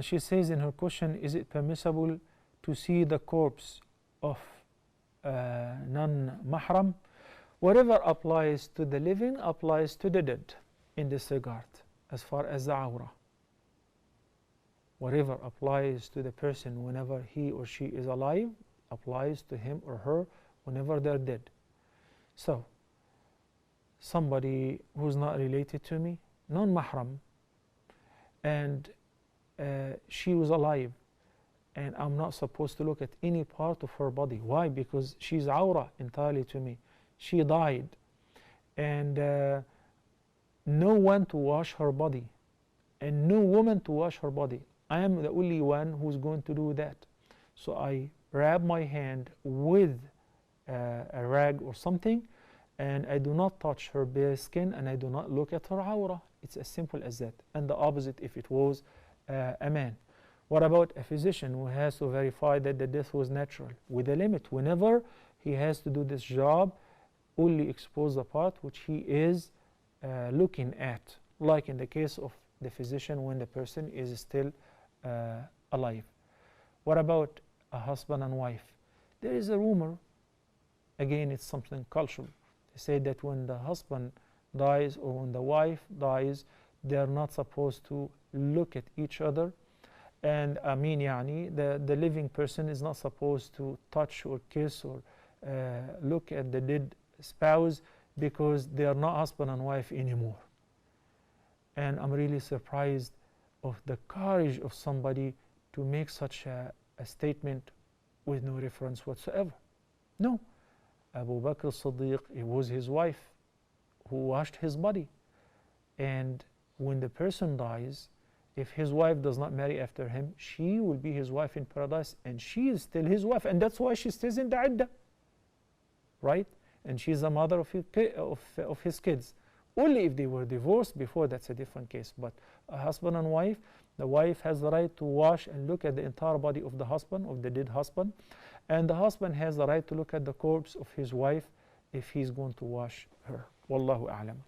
She says in her question, is it permissible to see the corpse of non-mahram? Whatever applies to the living applies to the dead in this regard, as far as the awrah. Whatever applies to the person whenever he or she is alive applies to him or her whenever they're dead. So, somebody who's not related to me, non-mahram, and she was alive, and I'm not supposed to look at any part of her body. Why? Because she's awrah entirely to me. She died, and no one to wash her body, and no woman to wash her body. I am the only one who's going to do that. So I wrap my hand with a rag or something, and I do not touch her bare skin, and I do not look at her awrah. It's as simple as that. And the opposite if it was a man. What about a physician who has to verify that the death was natural? With a limit. Whenever he has to do this job, only expose the part which he is looking at, like in the case of the physician when the person is still alive. What about a husband and wife? There is a rumor, again it's something cultural. They say that when the husband dies or when the wife dies, they are not supposed to look at each other. And I mean, the living person is not supposed to touch or kiss or look at the dead spouse, because they are not husband and wife anymore. And I'm really surprised of the courage of somebody to make such a statement with no reference whatsoever. No, Abu Bakr as-Siddiq, it was his wife who washed his body. And when the person dies, if his wife does not marry after him, she will be his wife in paradise, and she is still his wife, and that's why she stays in the iddah, right? And she's the mother of his kids. Only if they were divorced before, that's a different case. But a husband and wife, the wife has the right to wash and look at the entire body of the husband, of the dead husband, and the husband has the right to look at the corpse of his wife if he's going to wash her. Wallahu a'lam.